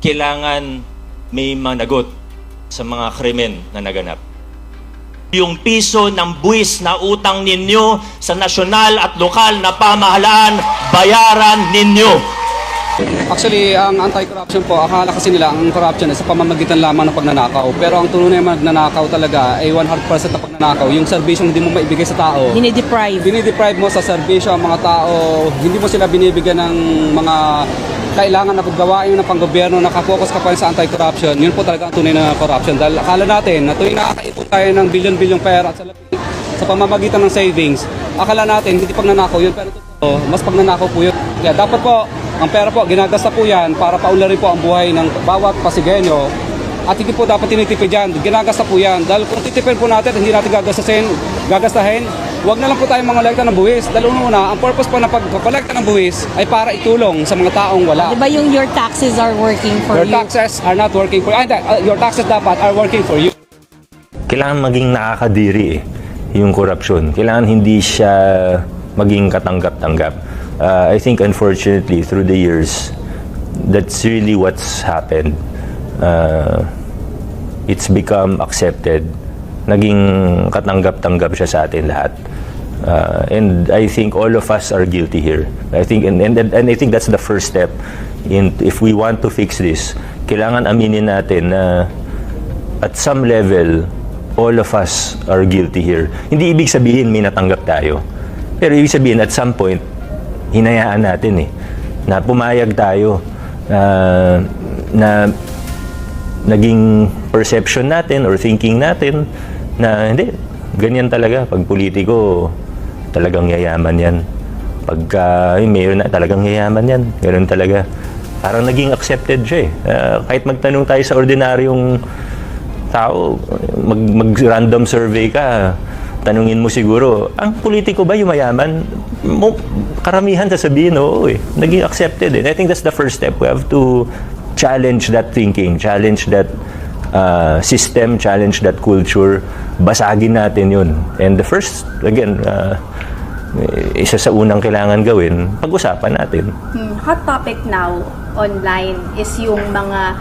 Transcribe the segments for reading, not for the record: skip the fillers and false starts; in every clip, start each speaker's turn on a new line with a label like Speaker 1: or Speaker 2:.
Speaker 1: kailangan may managot sa mga krimen na naganap. Yung piso ng buwis na utang ninyo sa nasyonal at lokal na pamahalaan, bayaran ninyo.
Speaker 2: Actually, ang anti-corruption po, akala kasi nila ang corruption ay sa pamamagitan lamang ng pagnanakaw. Pero ang tunay na magnanakaw talaga ay 100% na pagnanakaw. Yung servisyo hindi mo maibigay sa tao. Dinideprive mo sa servisyo ang mga tao. Hindi mo sila binibigyan ng mga kailangan na paggawain ng panggobyerno, nakapokus ka pa rin sa anti-corruption. Yun po talaga ang tunay na corruption. Dahil akala natin na tuwing nakakaipon tayo ng bilyon-bilyong pera at sa pamamagitan ng savings, akala natin hindi pagnanakaw yun. Pero totoo, mas pagnanakaw po yun. Kaya dapat po, ang pera po, ginagasta po yan para paunlarin po ang buhay ng bawat Pasigueño. At hindi po dapat tinitipid yan. Ginagasta po yan. Dahil kung titipid po natin at hindi natin gagastahin, huwag na lang po tayong mga kolekta ng buwis. Dahil una, ang purpose po ng pagkolekta ng buwis ay para itulong sa mga taong wala.
Speaker 3: Diba yung your taxes are working for
Speaker 2: Your taxes are not working for you. Your taxes dapat are working for you.
Speaker 4: Kailangan maging nakakadiri yung korupsyon. Kailangan hindi siya maging katanggap-tanggap. I think unfortunately through the years, that's really what's happened. It's become accepted. Naging katanggap-tanggap siya sa atin lahat. And I think all of us are guilty here. I think and I think that's the first step. If we want to fix this, kailangan aminin natin na at some level all of us are guilty here. Hindi ibig sabihin may natanggap tayo. Pero ibig sabihin at some point hinayaan natin na pumayag tayo na naging perception natin or thinking natin na hindi, ganyan talaga pag politiko talagang yayaman yan, pagka mayor na talagang yayaman yan, ganoon talaga, parang naging accepted siya kahit magtanong tayo sa ordinaryong tao, mag-random survey ka, tanungin mo siguro, ang politiko ba yung mayaman? Karamihan sasabihin, oo naging accepted I think that's the first step. We have to challenge that thinking, challenge that system, challenge that culture, basagin natin yun. And the first, again, isa sa unang kailangan gawin, pag-usapan natin.
Speaker 5: Hot topic now online is yung mga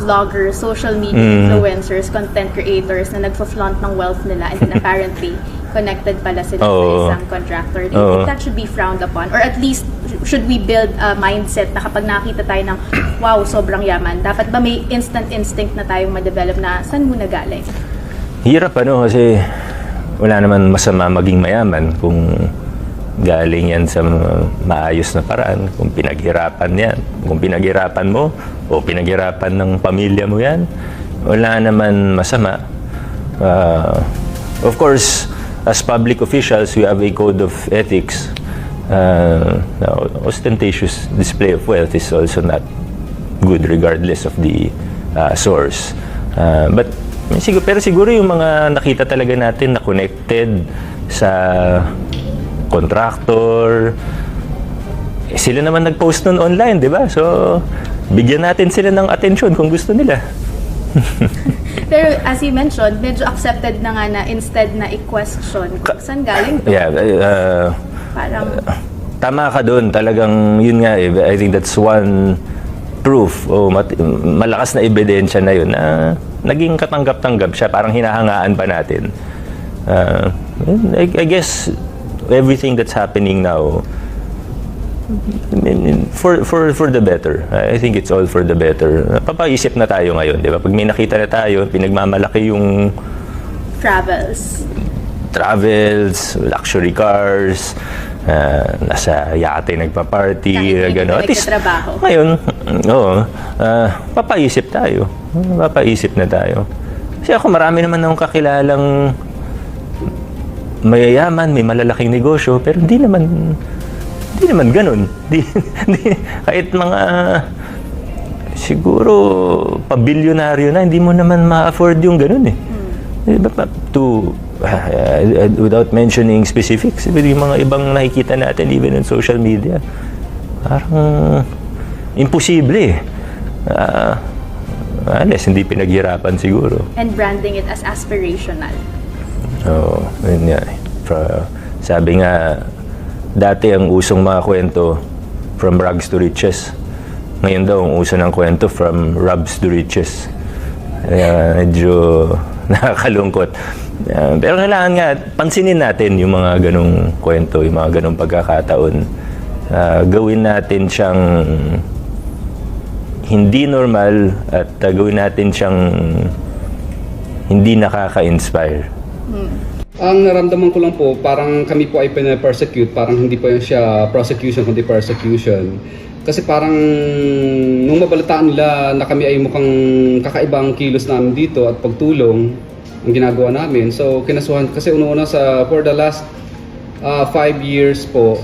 Speaker 5: vloggers, social media influencers, content creators na nagfa-flaunt ng wealth nila and then apparently connected pala sila sa isang contractor. Do you think that should be frowned upon? Or at least, should we build a mindset na kapag nakita tayo ng, wow, sobrang yaman, dapat ba may instant instinct na tayong ma-develop na saan mo nagaling?
Speaker 4: Hirap kasi wala naman masama maging mayaman kung galing yan sa maayos na paraan, kung pinaghirapan yan. Kung pinaghirapan mo o pinaghirapan ng pamilya mo yan, wala naman masama. Of course, as public officials, we have a code of ethics. Ostentatious display of wealth is also not good regardless of the source. Pero siguro yung mga nakita talaga natin na connected sa contractor, sila naman nag-post nun online, di ba? So, bigyan natin sila ng atensyon kung gusto nila.
Speaker 5: Pero as you mentioned, medyo accepted na nga na instead na i-question kung saan galing to.
Speaker 4: Yeah,
Speaker 5: parang
Speaker 4: tama ka doon. Talagang yun nga I think that's one proof o malakas na ebidensya na yun na naging katanggap-tanggap siya. Parang hinahangaan pa natin. I guess everything that's happening now for the better. I think it's all for the better. Papaisip na tayo ngayon, di ba? Pag may nakita na tayo, pinagmamalaki yung travels, luxury cars, nasa yate nagpa-party, gano'n. At least, ngayon, papaisip tayo. Papaisip na tayo. Kasi ako, marami naman akong kakilalang mayayaman, may malalaking negosyo, pero hindi naman ganun. Kahit mga siguro pabilyonaryo na, hindi mo naman ma-afford yung ganun without mentioning specifics, yung mga ibang nakikita natin even on social media, parang imposible unless hindi pinaghirapan siguro.
Speaker 5: And branding it as aspirational.
Speaker 4: Yun nga. Sabi nga, dati ang usong mga kwento, from rags to riches. Ngayon daw, ang uso ng kwento from rags to riches. Kaya medyo nakakalungkot. Pero kailangan nga, pansinin natin yung mga ganong kwento, yung mga ganong pagkakataon. Gawin natin siyang hindi normal at gawin natin siyang hindi nakaka-inspire.
Speaker 2: Ang naramdaman ko lang po, parang kami po ay pina-persecute, parang hindi po siya prosecution kundi persecution. Kasi parang nung mabalitaan nila na kami ay mukhang kakaibang kilos namin dito at pagtulong ang ginagawa namin. So kinasuhan kasi una-una for the last 5 years po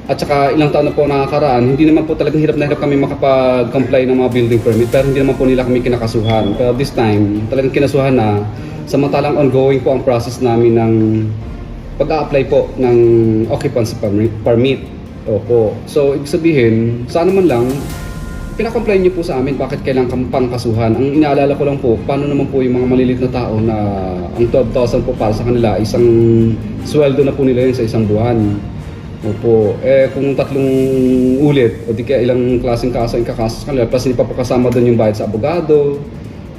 Speaker 2: at saka ilang taon na po nakakaraan, hindi naman po talagang hirap na hirap kami makapag-comply ng mga building permit pero hindi naman po nila kami kinakasuhan. Pero this time, talagang kinasuhan na samantalang ongoing po ang process namin ng pag-a-apply po ng occupancy permit. Opo. So, ibig sabihin, sana man lang, pinakomply niyo po sa amin bakit kailangan pang kasuhan. Ang inaalala ko lang po, paano naman po yung mga malilit na tao na ang 12,000 po para sa kanila, isang sweldo na po nila yun sa isang buwan. Opo. Kung 3 ulit, o di kaya ilang klaseng kaso ang kakaso sa kanila, plus hindi pa po kasama doon yung bayad sa abogado,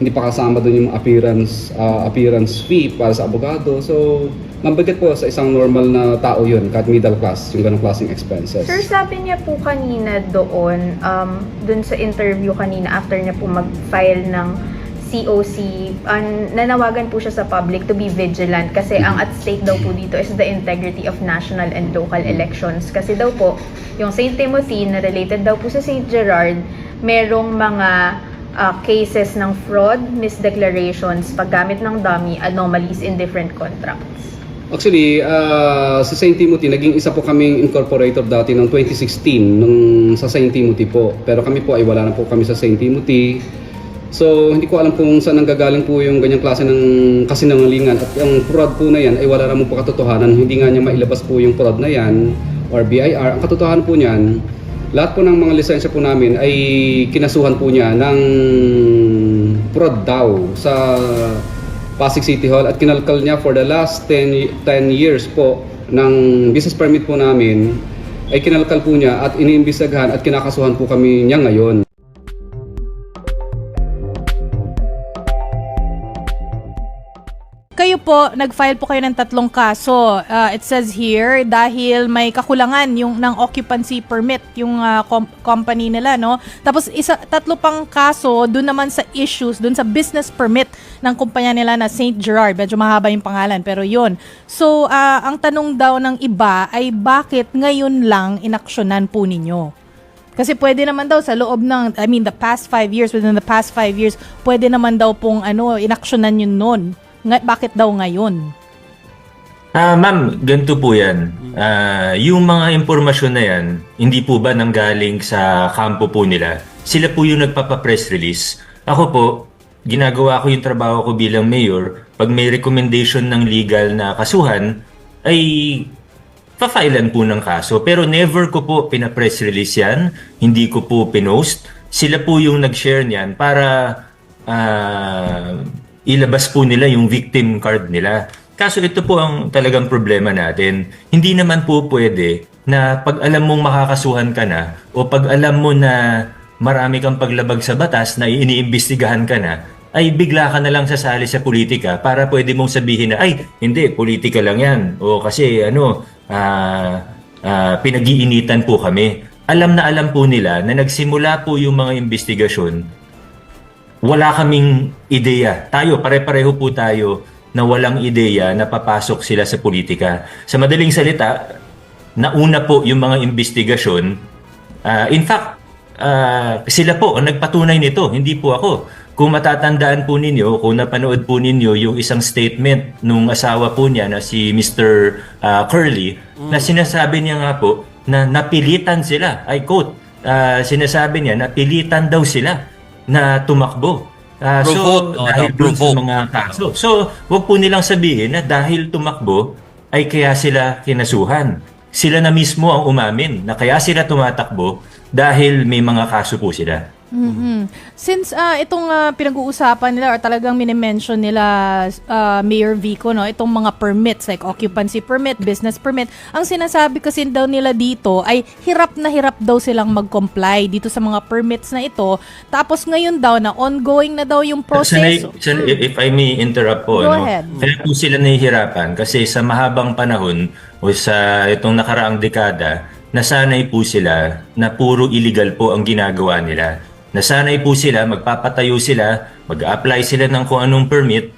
Speaker 2: hindi pa kasama doon yung appearance fee para sa abogado. So, mabigat po sa isang normal na tao yun, kahit middle class, yung ganong klaseng expenses.
Speaker 6: Sir, sabi niya po kanina doon sa interview kanina after niya po mag-file ng COC, nanawagan po siya sa public to be vigilant kasi ang at stake daw po dito is the integrity of national and local elections. Kasi daw po, yung St. Timothy na related daw po sa St. Gerard, merong mga cases ng fraud, misdeclarations, paggamit ng dummy, anomalies in different contracts.
Speaker 2: Actually, sa St. Timothy, naging isa po kaming incorporator dati ng 2016 sa St. Timothy po. Pero kami po ay wala na po kami sa St. Timothy. So, hindi ko alam kung saan nanggagaling po yung ganyang klase ng kasinungalingan. At ang fraud po na yan ay wala naman po katotohanan. Hindi nga niya mailabas po yung fraud na yan or BIR. Ang katotohanan po niyan, lahat po ng mga lisensya po namin ay kinasuhan po niya ng fraud daw sa Pasig City Hall at kinalkal niya for the last 10 years po ng business permit po namin ay kinalkal po niya at iniimbestigahan at kinakasuhan po kami niya ngayon.
Speaker 3: Kayo po, nag-file po kayo ng 3 kaso. It says here, dahil may kakulangan yung ng occupancy permit, yung company nila, no? Tapos 3 pang kaso, dun naman sa issues, dun sa business permit ng kumpanya nila na St. Gerard. Medyo mahaba yung pangalan, pero yun. So, ang tanong daw ng iba ay bakit ngayon lang inaksyonan po ninyo? Kasi pwede naman daw sa loob ng, within the past 5 years, pwede naman daw pong inaksyonan yun nun. Bakit daw ngayon?
Speaker 4: Ma'am, ganito po yan. Yung mga impormasyon na yan, hindi po ba nanggaling sa kampo po nila? Sila po yung nagpapa-press release. Ako po, ginagawa ko yung trabaho ko bilang mayor. Pag may recommendation ng legal na kasuhan, ay pa-filean po ng kaso. Pero never ko po pina-press release yan. Hindi ko po pinost. Sila po yung nag-share niyan para ilabas po nila yung victim card nila. Kaso ito po ang talagang problema natin. Hindi naman po pwede na pag alam mong makakasuhan ka na o pag alam mo na marami kang paglabag sa batas na iniimbestigahan ka na, ay bigla ka na lang sasali sa politika para pwede mong sabihin na, ay, hindi, politika lang yan. O kasi pinag-iinitan po kami. Alam na alam po nila na nagsimula po yung mga investigasyon. Wala kaming ideya. Pare-pareho po tayo na walang ideya na papasok sila sa politika. Sa madaling salita, nauna po yung mga investigasyon. In fact, sila po ang nagpatunay nito, hindi po ako. Kung matatandaan po ninyo, kung napanood po ninyo yung isang statement nung asawa po niya na si Mr. Curly, na sinasabi niya nga po na napilitan sila. I quote, sinasabi niya, napilitan daw sila na tumakbo. Dahil doon sa mga kaso. So, wag po nilang sabihin na dahil tumakbo ay kaya sila kinasuhan. Sila na mismo ang umamin na kaya sila tumatakbo dahil may mga kaso po sila.
Speaker 3: Since itong pinag-uusapan nila or talagang minimension nila Mayor Vico, no, itong mga permits like occupancy permit, business permit, ang sinasabi kasi daw nila dito ay hirap na hirap daw silang mag-comply dito sa mga permits na ito. Tapos ngayon daw na ongoing na daw yung proseso.
Speaker 4: If I may interrupt po,
Speaker 3: Go
Speaker 4: no?
Speaker 3: ahead.
Speaker 4: Kaya po sila nahihirapan kasi sa mahabang panahon o sa itong nakaraang dekada, nasanay po sila na puro illegal po ang ginagawa nila. Nasanay po sila, magpapatayo sila, mag-apply sila ng kung anong permit,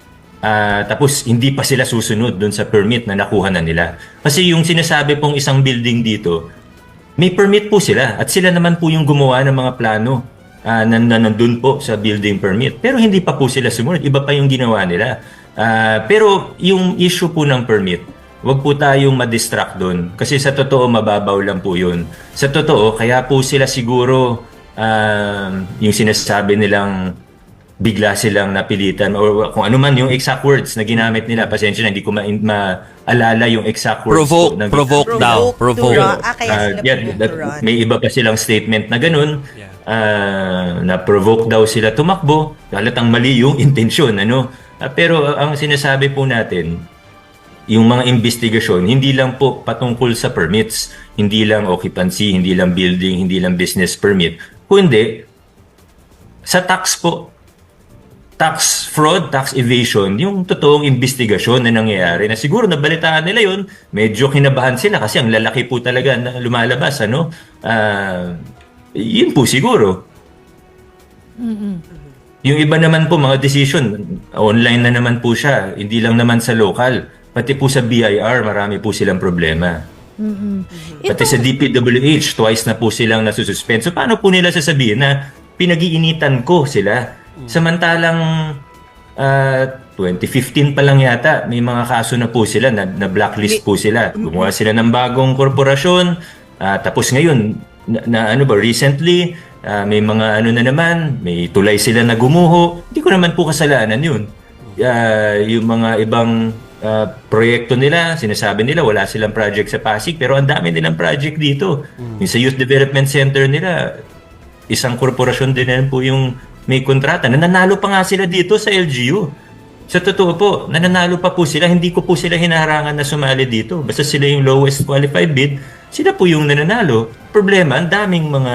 Speaker 4: tapos hindi pa sila susunod dun sa permit na nakuha na nila. Kasi yung sinasabi pong isang building dito, may permit po sila at sila naman po yung gumawa ng mga plano na nandun po sa building permit. Pero hindi pa po sila sumunod, iba pa yung ginawa nila. Pero yung issue po ng permit, wag po tayong ma-distract doon. Kasi sa totoo, mababaw lang po yun. Sa totoo, kaya po sila siguro yung sinasabi nilang bigla silang napilitan or kung ano man yung exact words na ginamit nila. Pasensya na, hindi ko maalala yung exact words.
Speaker 7: Provoke daw. Provoke.
Speaker 8: Kaya sila provoke to run.
Speaker 4: May iba pa silang statement na ganun. Na provoke daw sila tumakbo. Halatang mali yung intensyon. Pero ang sinasabi po natin, yung mga investigasyon, hindi lang po patungkol sa permits, hindi lang occupancy, hindi lang building, hindi lang business permit, kundi sa tax po. Tax fraud, tax evasion, yung totoong investigasyon na nangyayari na siguro nabalitaan nila yun, medyo kinabahan sila kasi ang lalaki po talaga na lumalabas, yun po siguro. Yung iba naman po, mga decision, online na naman po siya, hindi lang naman sa local, pati po sa BIR, marami po silang problema. Pati sa DPWH, twice na po silang nasususpend. So paano po nila sasabihin na pinag-iinitan ko sila? Samantalang 2015 pa lang yata, may mga kaso na po sila, na blacklist po sila. Gumawa sila ng bagong korporasyon, tapos ngayon, recently, may mga na naman, may tulay sila na gumuho. Hindi ko naman po kasalanan yun. Yung mga ibang proyekto nila, sinasabi nila wala silang project sa Pasig, pero ang dami nilang project dito. Yung sa Youth Development Center nila, isang korporasyon din po yung may kontrata. Nananalo pa nga sila dito sa LGU. Sa totoo po, nananalo pa po sila. Hindi ko po sila hinaharangan na sumali dito. Basta sila yung lowest qualified bid, sila po yung nananalo. Problema, ang daming mga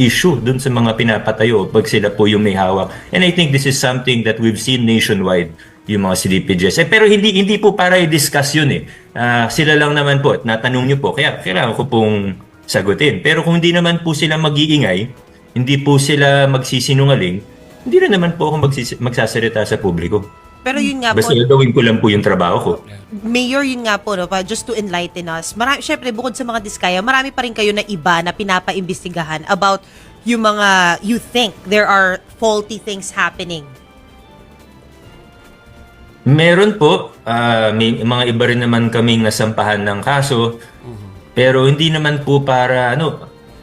Speaker 4: issue dun sa mga pinapatayo pag sila po yung may hawak. And I think this is something that we've seen nationwide, yung mga CDPGs. Pero hindi po para i-discuss yun eh. Sila lang naman po at natanong nyo po. Kaya kailangan ko pong sagutin. Pero kung hindi naman po sila mag-iingay, hindi po sila magsisinungaling, hindi na naman po ako magsasalita sa publiko.
Speaker 8: Pero yun nga
Speaker 4: Basta
Speaker 8: po,
Speaker 4: gawin ko lang po yung trabaho ko.
Speaker 8: Mayor, yun nga po, just to enlighten us, syempre bukod sa mga diskaya, marami pa rin kayo na iba na pinapaimbestigahan about yung mga you think there are faulty things happening.
Speaker 4: Meron po, may mga iba rin naman kaming nasampahan ng kaso, pero hindi naman po para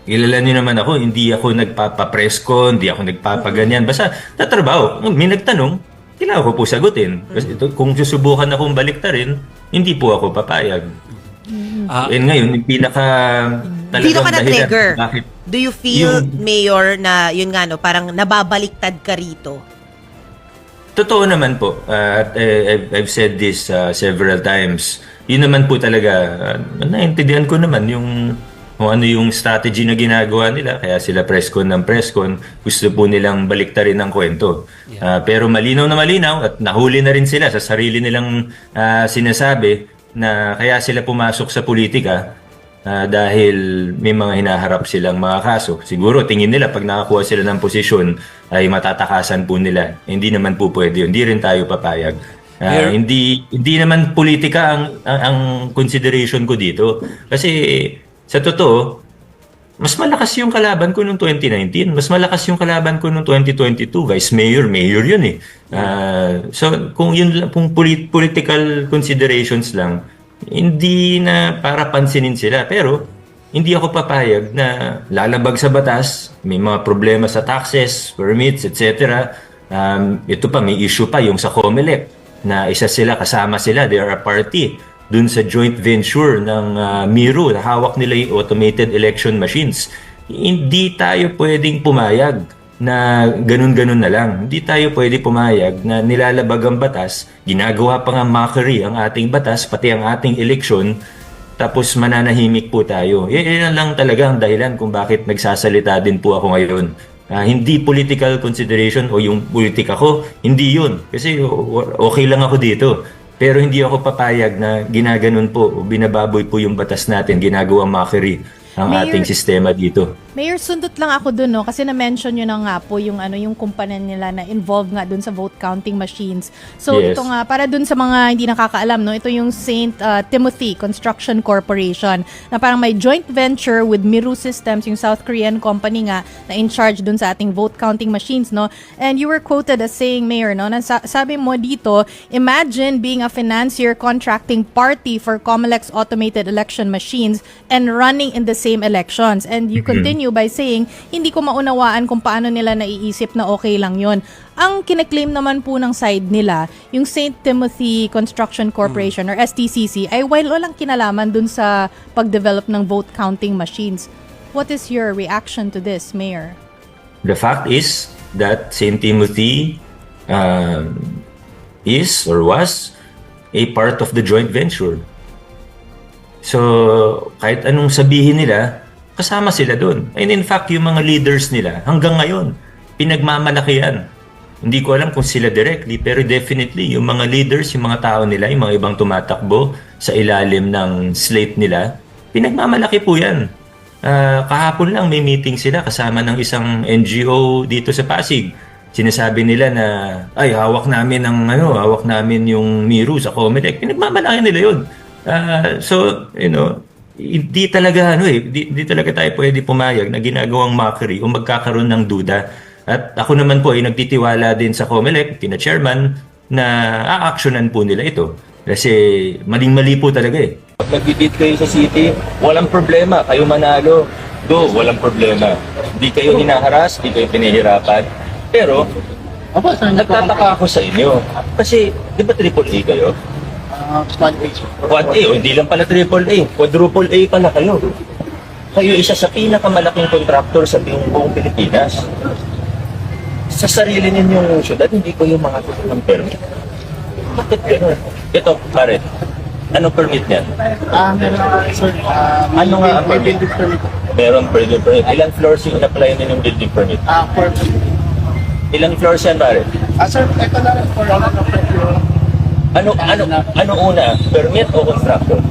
Speaker 4: kilala niyo naman ako, hindi ako nagpapa-presscon, hindi ako nagpapaganyan. Basta tatrabaho, may nagtanong, kailangan ko po sagutin. Kasi kung susubukan akong baliktarin, hindi po ako papayag. And ngayon, yung talagang
Speaker 8: Dito ka na-trigger.
Speaker 4: Bakit?
Speaker 8: Do you feel, Mayor, na yun nga parang nababaliktad ka rito?
Speaker 4: Totoo naman po. I've said this several times. Yun naman po talaga, naintindihan ko naman kung ano yung strategy na ginagawa nila. Kaya sila presscon ng presscon. Gusto po nilang baliktarin ang kwento. Pero malinaw na malinaw at nahuli na rin sila sa sarili nilang sinasabi na kaya sila pumasok sa politika dahil may mga hinaharap silang mga kaso. Siguro tingin nila pag nakakuha sila ng posisyon ay matatakasan po nila. Hindi naman po pwede yun. Hindi rin tayo papayag. Hindi naman politika ang consideration ko dito. Kasi sa totoo, mas malakas yung kalaban ko noong 2019. Mas malakas yung kalaban ko noong 2022. Vice Mayor, Mayor yun eh. So kung political considerations lang, hindi na para pansinin sila. Pero hindi ako papayag na lalabag sa batas, may mga problema sa taxes, permits, etc. Ito pa, may issue pa yung sa COMELEC na kasama sila, they are a party dun sa joint venture ng Miro, hawak nila yung automated election machines. hindi tayo pwedeng pumayag na ganun-ganun na lang. Hindi tayo pwede pumayag na nilalabag ang batas, ginagawa pa nga mockery ang ating batas, pati ang ating eleksyon, tapos mananahimik po tayo. Yan lang talaga ang dahilan kung bakit nagsasalita din po ako ngayon. Hindi political consideration o yung politika ko, hindi yun. Kasi okay lang ako dito. Pero hindi ako papayag na ginaganon po o binababoy po yung batas natin, ginagawang mockery ang
Speaker 3: Mayor-
Speaker 4: ating sistema dito.
Speaker 3: Mayor, sundot lang ako dun, no? Kasi na-mention nyo na nga po yung, yung kumpanya nila na involved nga dun sa vote counting machines. So,
Speaker 4: Yes.
Speaker 3: ito nga, para dun sa mga hindi nakakaalam, no? Ito yung St. Timothy Construction Corporation na parang may joint venture with Miru Systems, yung South Korean company nga na in charge dun sa ating vote counting machines, no? And you were quoted as saying, Mayor, no? Sabi mo dito, imagine being a financier contracting party for Comelec's automated election machines and running in the same elections. And you continue by saying, hindi ko maunawaan kung paano nila naiisip na okay lang yon. Ang kine-claim naman po ng side nila, yung St. Timothy Construction Corporation or STCC ay while walang kinalaman dun sa pag-develop ng vote counting machines. What is your reaction to this, Mayor?
Speaker 4: The fact is that St. Timothy is or was a part of the joint venture. So, kahit anong sabihin nila, kasama sila doon. And in fact, yung mga leaders nila, hanggang ngayon, pinagmamalaki yan. Hindi ko alam kung sila directly, pero definitely, yung mga leaders, yung mga tao nila, yung mga ibang tumatakbo sa ilalim ng slate nila, pinagmamalaki po yan. Kahapon lang may meeting sila kasama ng isang NGO dito sa Pasig. Sinasabi nila na, ay, hawak namin yung Miru sa Comelec. Pinagmamalaki nila yun. So, hindi talaga tayo pwede pumayag na ginagawang mockery o magkakaroon ng duda. At ako naman po ay nagtitiwala din sa Comelec, kina-chairman, na aaksyonan po nila ito. Kasi maling-mali po talaga eh. Pag nag-bid kayo sa city, walang problema. Kayo manalo. Walang problema. Hindi kayo hinaharas, hindi kayo pinahirapan. Pero, nagtataka ako sa inyo. Kasi, di ba AAA kayo? Quad A, o hindi lang pala AAA, quadruple A pala kayo. Kayo isa sa pinakamalaking contractor sa buong Pilipinas. Sa sarili ninyong syudad, hindi ko yung mga ng permit. Bakit gano'n? Ito, pare, anong permit niyan?
Speaker 9: Meron, sir.
Speaker 4: Ano nga ang permit?
Speaker 9: Building permit.
Speaker 4: Meron building permit. Ilang floors yung in-apply niyo ng building permit?
Speaker 9: 4.
Speaker 4: Ilang floors yan, pare?
Speaker 9: Sir, ito na rin for
Speaker 4: Ano una? Permit o construction?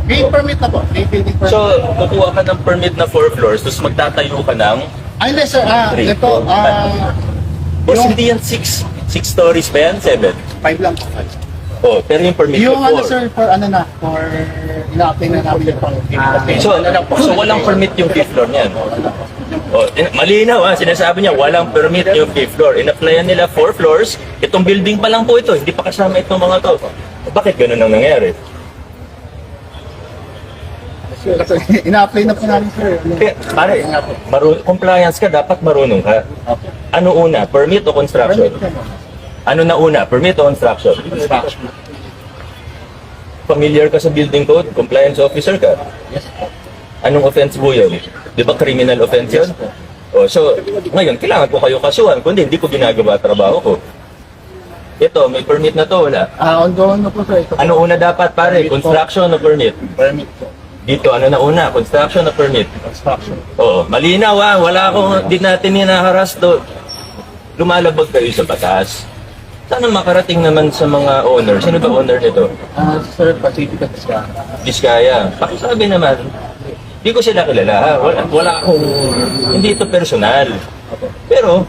Speaker 9: May permit na po. May building permit.
Speaker 4: So, kukuha ka ng permit na 4 floors, tapos magtatayo ka ng
Speaker 9: Hindi, sir.
Speaker 4: Three,
Speaker 9: Ito,
Speaker 4: four, boss, hindi yan 6 stories pa yan? 7?
Speaker 9: 5 lang po.
Speaker 4: Oh, pero yung permit
Speaker 9: Yung
Speaker 4: ko 4.
Speaker 9: sir, for ina-apply na namin yung
Speaker 4: So walang permit yung 5th floor niyan. Oh, malinaw sinasabi niya walang permit yung 5th floor. In-applyan nila 4 floors. Itong building pa lang po ito, hindi pa kasama itong mga to. Bakit ganun ang nangyari?
Speaker 9: Ina-apply na po namin, sir.
Speaker 4: Pare, compliance ka, dapat marunong ka. Ano una, permit o construction? Ano na una, permit o construction? Familiar ka sa building code? Compliance officer ka?
Speaker 9: Yes.
Speaker 4: Anong offense po yun? Di ba criminal offense yun? Oh, so, ngayon, kailangan ko kayo kasuhan, kundi hindi ko ginagawa trabaho ko. Ito, may permit na to, wala?
Speaker 9: Ongoing na po, sir. Ito.
Speaker 4: Ano una dapat, pare? Construction o permit?
Speaker 9: Permit po.
Speaker 4: Dito, ano na una? Construction o permit?
Speaker 9: Construction.
Speaker 4: Oo, malinaw wala akong, di natin hinaharas do. Lumalabag kayo sa batas. Sana makarating naman sa mga owner. Sino ba owner nito?
Speaker 9: Sir, Pacifica Vizcaya.
Speaker 4: Vizcaya. Pakisabi naman, di ko sila kilala. Ha? Wala akong, hindi ito personal. Pero,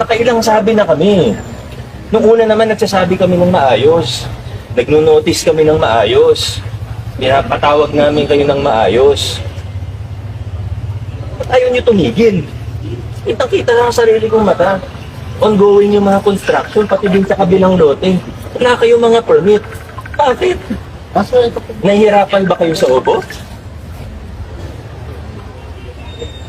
Speaker 4: nakailang sabi na kami. Nung una naman, nagsasabi kami ng maayos. Nagno-notice kami ng maayos. Pinapatawag namin kayo ng maayos. Ba't ayaw nyo tumigil? Kitang-kita lang sa sarili kong mata. Ongoing yung mga construction, pati din sa kabilang lote. Wala kayong mga permit. Bakit?
Speaker 9: Sir, ito po.
Speaker 4: Nahihirapan ba kayo sa obo?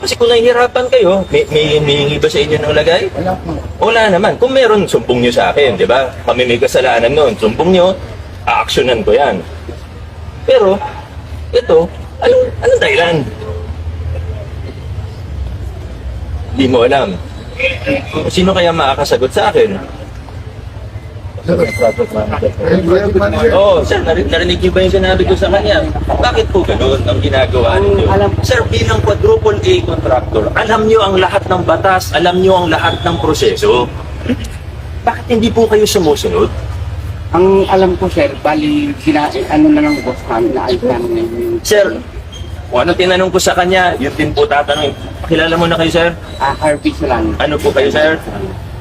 Speaker 4: Kasi kung nahihirapan kayo, may hingi ba sa inyo ng lagay?
Speaker 9: Wala po.
Speaker 4: Wala naman. Kung meron, sumbong nyo sa akin, di ba? Kami may kasalanan noon. Sumbong nyo, aaksyonan ko yan. Pero, ito, anong dahilan? Hindi mo alam. Sino kaya makakasagot sa akin? Oo, sir, narinig niyo ba yung sinabi ko sa kanya? Bakit po ganun ang ginagawa ninyo? Sir, bilang quadruple A contractor, alam niyo ang lahat ng batas, alam niyo ang lahat ng proseso. Bakit hindi po kayo sumusunod?
Speaker 9: Ang alam ko, sir, bali, ano na lang boss namin, naayos namin yung
Speaker 4: Sir, kung ano tinanong ko sa kanya, yun din po tatanungin. Pakilala mo na kayo, sir?
Speaker 9: Harvey Solano.
Speaker 4: Ano po kayo, sir?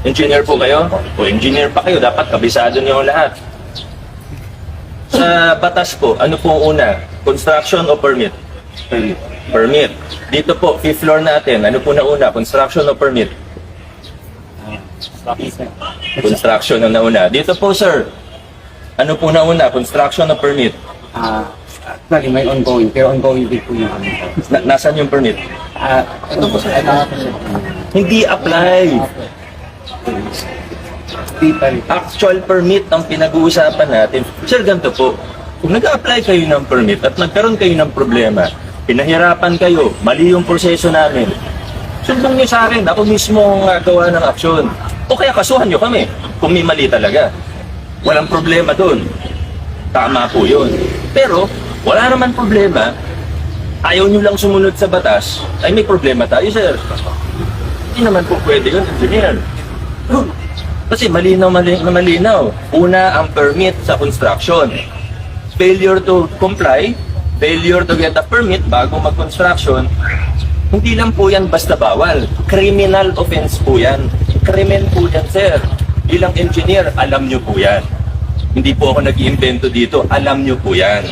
Speaker 4: Engineer po kayo? O engineer pa kayo, dapat kabisado niyo ang lahat. Sa batas po, ano po ang una? Construction o permit? Permit. Dito po, fifth floor natin, ano po na una? Construction o permit? Construction ang nauna. Dito po, sir, ano po na una? Construction o permit?
Speaker 9: Actually, may ongoing, pero ongoing din po yung ano.
Speaker 4: Nasaan yung permit?
Speaker 9: Ito po, sir,
Speaker 4: Hindi apply.
Speaker 9: detail.
Speaker 4: Actual permit ang pinag-uusapan natin. Sir, ganito po. Kung nag-apply kayo ng permit at nagkaroon kayo ng problema, pinahirapan kayo, mali yung proseso namin, sumbong nyo sa akin, ako mismo ang gawa ng aksyon. O kaya kasuhan nyo kami kung may mali talaga. Walang problema doon. Tama po yun. Pero, wala naman problema. Ayaw nyo lang sumunod sa batas, ay may problema tayo, sir. Hindi naman po pwede yun, engineer. Kasi malinaw. Una, ang permit sa construction. Failure to comply, failure to get a permit bago mag-construction, hindi lang po yan basta bawal. Criminal offense po yan. Krimen po yan, sir. Bilang engineer, alam nyo po yan. Hindi po ako nag-iimbento dito, alam nyo po yan.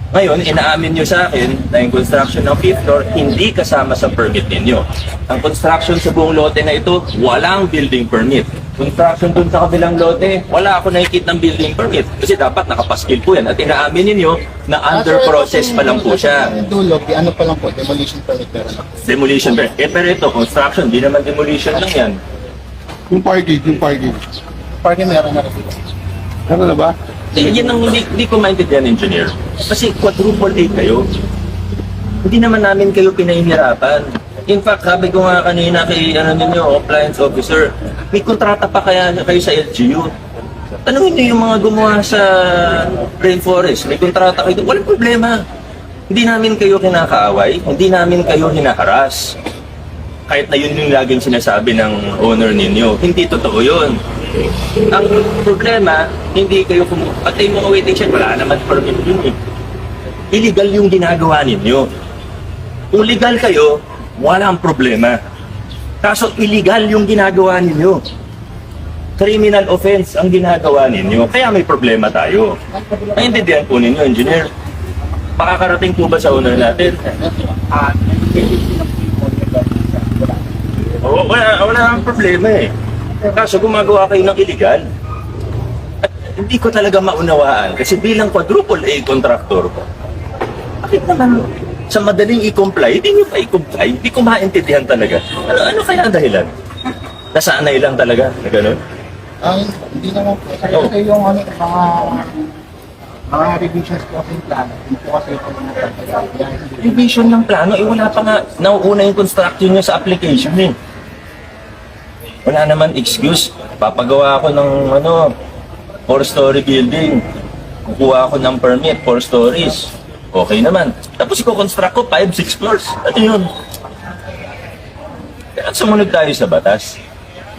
Speaker 4: Ngayon, inaamin nyo sa akin na yung construction ng fifth floor hindi kasama sa permit ninyo. Ang construction sa buong lote na ito, walang building permit. Construction dun sa kabilang lote, wala ako nakikita ng building permit. Kasi dapat nakapaskil po yan. At inaamin ninyo na under process pa lang po siya.
Speaker 9: Dulo, ano pa lang po, demolition permit pero na.
Speaker 4: Demolition permit. Pero ito, construction, di naman demolition lang yan.
Speaker 9: Yung parking. Parking meron na rin. Ano na ba?
Speaker 4: Yan ang hindi ko maintindihan, engineer. Kasi quadruple A kayo. Hindi naman namin kayo pinahihirapan. In fact, sabi ko nga kanina kay compliance officer, may kontrata pa kaya kayo sa LGU. Tanungin niyo yung mga gumawa sa rainforest, may kontrata kayo. Walang problema. Hindi namin kayo kinakaaway, hindi namin kayo hinaharas. Kahit na yun yung laging sinasabi ng owner ninyo, hindi totoo yun. Ang problema, hindi kayo pati yung mga waiting shed, wala naman permit yun eh. Illegal yung ginagawa ninyo. Kung legal kayo, walang problema. Kaso illegal yung ginagawa ninyo. Criminal offense ang ginagawa ninyo. Kaya may problema tayo. Naintindihan po ninyo, engineer. Makakarating po ba sa owner natin? Wala ang problema eh. Kaso gumagawa kayo ng illegal. At hindi ko talaga maunawaan kasi bilang quadruple A contractor, bakit naman sa madaling i-comply, hindi nyo pa i-comply? Hindi ko maintindihan talaga. Ano kaya ang dahilan? Nasanay lang talaga na gano'n?
Speaker 9: Hindi naman po. Kasi yung mga revisions po sa plano, hindi po kasi ito
Speaker 4: Revision ng plano, wala pa nga. Nauuna yung construction nyo sa application eh. Wala naman excuse. Papagawa ako ng 4-story building. Kukuha ako ng permit, 4 stories. Okay naman. Tapos i-construct ko 5-6 floors. Ano yun? Kaya sumunod tayo sa batas.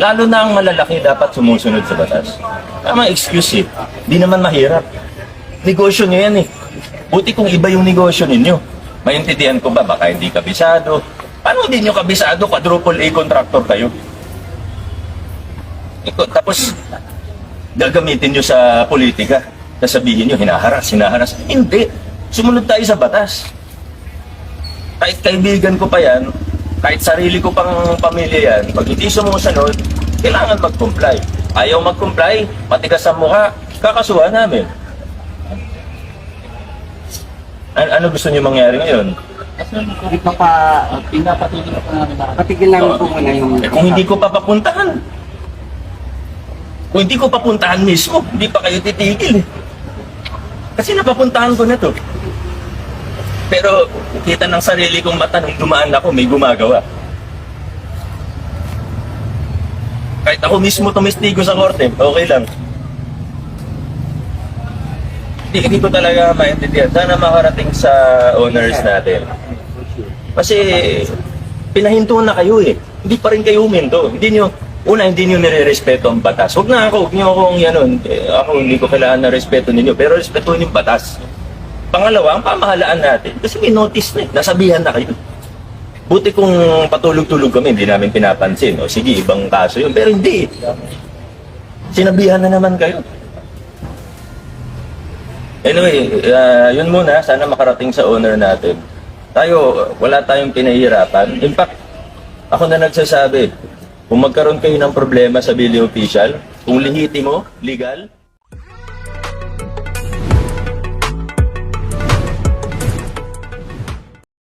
Speaker 4: Lalo na ang malalaki dapat sumusunod sa batas. Tamang excuse eh. Hindi naman mahirap. Negosyo nyo yan eh. Buti kung iba yung negosyo ninyo. Maintindihan ko ba? Baka hindi kabisado. Paano hindi nyo kabisado? Quadruple A contractor kayo. Tapos, gagamitin nyo sa politika. Sasabihin nyo, hinaharas. Hindi. Sumunod tayo sa batas. Kahit kaibigan ko pa yan, kahit sarili ko pang pamilya yan, pag hindi sumusunod, kailangan mag-comply. Ayaw mag-comply, matigas ang mukha, kakasuhan namin. Ano gusto niyo mangyari ngayon?
Speaker 9: Kasi pinapatigil na po namin. Patigil namin po muna yung...
Speaker 4: Kung hindi ko papapuntahan. Kung hindi ko papuntahan mismo, hindi pa kayo titigil eh. Kasi napapuntahan ko na to. Pero kita ng sarili kong mata nung dumaan ako, may gumagawa.
Speaker 1: Kahit ako mismo tumistigo sa korte, okay lang. Hindi ko talaga maintindihan. Sana makarating sa owners natin. Kasi pinahinto na kayo eh. Hindi pa rin kayo huminto. Hindi nyo nire-respeto ang batas. Huwag nyo akong ako hindi ko kailangan na respeto ninyo, pero respetuhin yung batas. Pangalawa, ang pamahalaan natin. Kasi may notice na eh. Nasabihan na kayo. Buti kung patulog-tulog kami, hindi namin pinapansin. O sige, ibang kaso yun. Pero hindi. Sinabihan na naman kayo. Anyway, yun muna. Sana makarating sa owner natin. Wala tayong pinahihirapan. In fact, ako na nagsasabi, kung magkaroon kayo ng problema sa building official, kung lehitimo, legal,